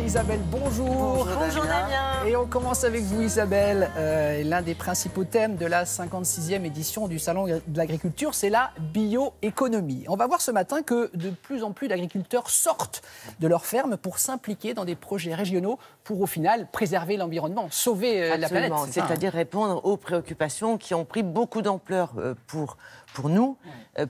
Isabelle, bonjour. Bonjour Damien. Et on commence avec vous Isabelle. L'un des principaux thèmes de la 56e édition du Salon de l'agriculture, c'est la bioéconomie. On va voir ce matin que de plus en plus d'agriculteurs sortent de leurs fermes pour s'impliquer dans des projets régionaux pour au final préserver l'environnement, sauver la planète. C'est-à-dire répondre aux préoccupations qui ont pris beaucoup d'ampleur pour nous,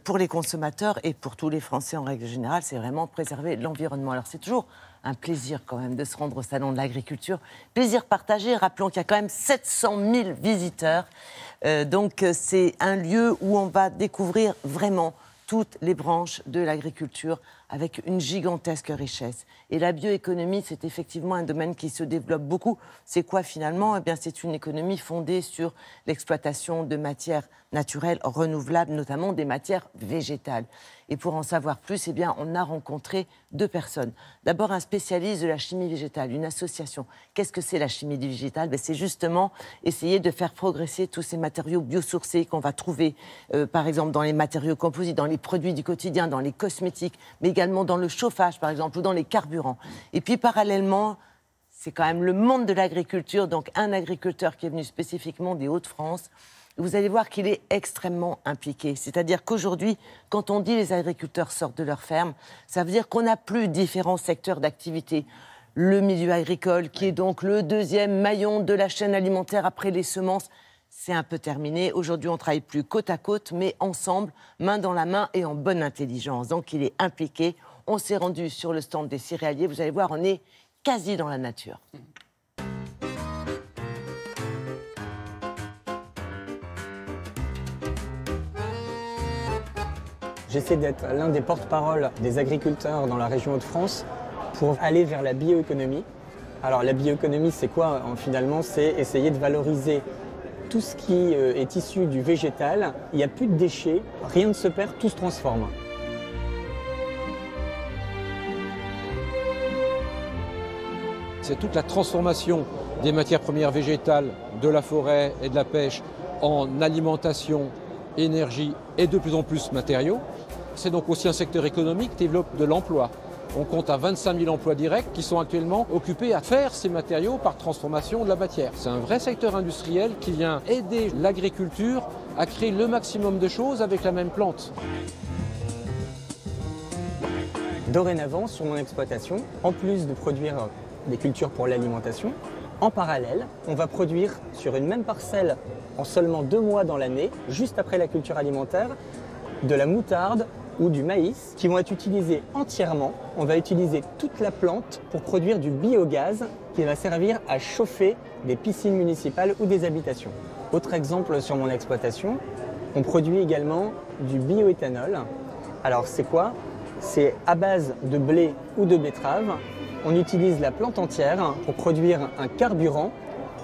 pour les consommateurs et pour tous les Français en règle générale. C'est vraiment préserver l'environnement. Alors c'est toujours un plaisir quand même de se rendre au Salon de l'agriculture. Plaisir partagé. Rappelons qu'il y a quand même 700 000 visiteurs. Donc c'est un lieu où on va découvrir vraiment toutes les branches de l'agriculture avec une gigantesque richesse. Et la bioéconomie, c'est effectivement un domaine qui se développe beaucoup. C'est quoi finalement ? Eh bien, c'est une économie fondée sur l'exploitation de matières naturelles renouvelables, notamment des matières végétales. Et pour en savoir plus, eh bien, on a rencontré deux personnes. D'abord, un spécialiste de la chimie végétale, une association. Qu'est-ce que c'est la chimie végétale ? Ben, c'est justement essayer de faire progresser tous ces matériaux biosourcés qu'on va trouver, par exemple, dans les matériaux composites, dans les produits du quotidien, dans les cosmétiques, mais également dans le chauffage, par exemple, ou dans les carburants. Et puis, parallèlement, c'est quand même le monde de l'agriculture, donc un agriculteur qui est venu spécifiquement des Hauts-de-France. Vous allez voir qu'il est extrêmement impliqué. C'est-à-dire qu'aujourd'hui, quand on dit les agriculteurs sortent de leur ferme, ça veut dire qu'on n'a plus différents secteurs d'activité. Le milieu agricole, qui est donc le deuxième maillon de la chaîne alimentaire après les semences, c'est un peu terminé. Aujourd'hui, on ne travaille plus côte à côte, mais ensemble, main dans la main et en bonne intelligence. Donc, il est impliqué. On s'est rendu sur le stand des céréaliers. Vous allez voir, on est quasi dans la nature. J'essaie d'être l'un des porte-parole des agriculteurs dans la région Hauts-de-France pour aller vers la bioéconomie. Alors la bioéconomie, c'est quoi finalement ? C'est essayer de valoriser tout ce qui est issu du végétal. Il n'y a plus de déchets, rien ne se perd, tout se transforme. C'est toute la transformation des matières premières végétales, de la forêt et de la pêche en alimentation, énergie et de plus en plus matériaux. C'est donc aussi un secteur économique qui développe de l'emploi. On compte à 25 000 emplois directs qui sont actuellement occupés à faire ces matériaux par transformation de la matière. C'est un vrai secteur industriel qui vient aider l'agriculture à créer le maximum de choses avec la même plante. Dorénavant, sur mon exploitation, en plus de produire des cultures pour l'alimentation, en parallèle, on va produire sur une même parcelle en seulement 2 mois dans l'année, juste après la culture alimentaire, de la moutarde ou du maïs qui vont être utilisés entièrement. On va utiliser toute la plante pour produire du biogaz qui va servir à chauffer des piscines municipales ou des habitations. Autre exemple sur mon exploitation, on produit également du bioéthanol. Alors c'est quoi ? C'est à base de blé ou de betterave. On utilise la plante entière pour produire un carburant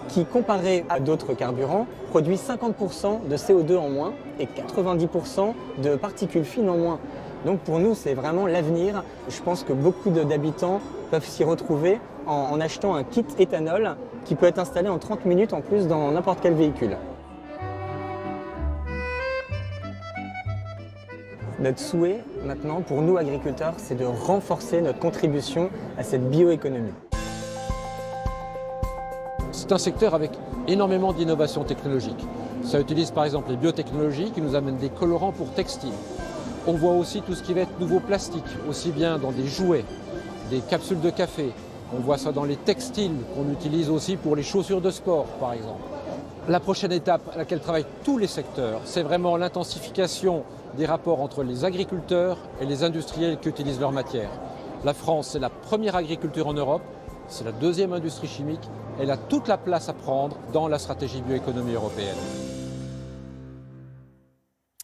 qui, comparé à d'autres carburants, produit 50% de CO2 en moins et 90% de particules fines en moins. Donc pour nous, c'est vraiment l'avenir. Je pense que beaucoup d'habitants peuvent s'y retrouver en achetant un kit éthanol qui peut être installé en 30 minutes en plus dans n'importe quel véhicule. Notre souhait maintenant pour nous agriculteurs, c'est de renforcer notre contribution à cette bioéconomie. C'est un secteur avec énormément d'innovations technologiques. Ça utilise par exemple les biotechnologies qui nous amènent des colorants pour textiles. On voit aussi tout ce qui va être nouveau plastique, aussi bien dans des jouets, des capsules de café. On voit ça dans les textiles qu'on utilise aussi pour les chaussures de sport par exemple. La prochaine étape à laquelle travaillent tous les secteurs, c'est vraiment l'intensification des rapports entre les agriculteurs et les industriels qui utilisent leur matière. La France, c'est la première agriculture en Europe, c'est la deuxième industrie chimique. Elle a toute la place à prendre dans la stratégie bioéconomie européenne.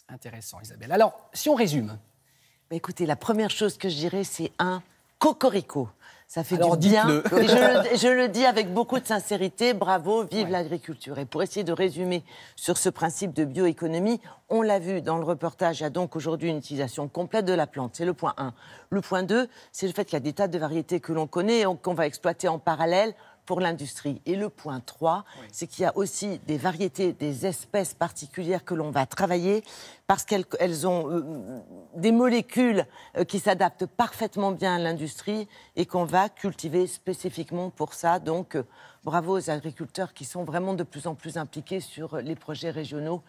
Intéressant, Isabelle. Alors, si on résume. Écoutez, la première chose que je dirais, c'est un cocorico. Ça fait Alors, du bien. dites-le. Et je le dis avec beaucoup de sincérité. Bravo, vive l'agriculture. Et pour essayer de résumer sur ce principe de bioéconomie, on l'a vu dans le reportage, il y a donc aujourd'hui une utilisation complète de la plante. C'est le point 1. Le point 2, c'est le fait qu'il y a des tas de variétés que l'on connaît et qu'on va exploiter en parallèle pour l'industrie. Et le point 3, c'est qu'il y a aussi des variétés, des espèces particulières que l'on va travailler parce qu'elles ont des molécules qui s'adaptent parfaitement bien à l'industrie et qu'on va cultiver spécifiquement pour ça. Donc, bravo aux agriculteurs qui sont vraiment de plus en plus impliqués sur les projets régionaux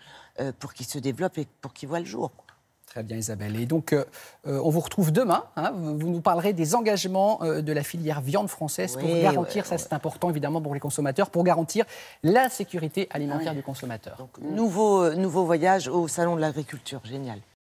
pour qu'ils se développent et pour qu'ils voient le jour. Très bien Isabelle. Et donc, on vous retrouve demain. Hein, vous nous parlerez des engagements de la filière viande française pour garantir, ça c'est important évidemment pour les consommateurs, pour garantir la sécurité alimentaire du consommateur. Donc, nouveau voyage au Salon de l'Agriculture, génial.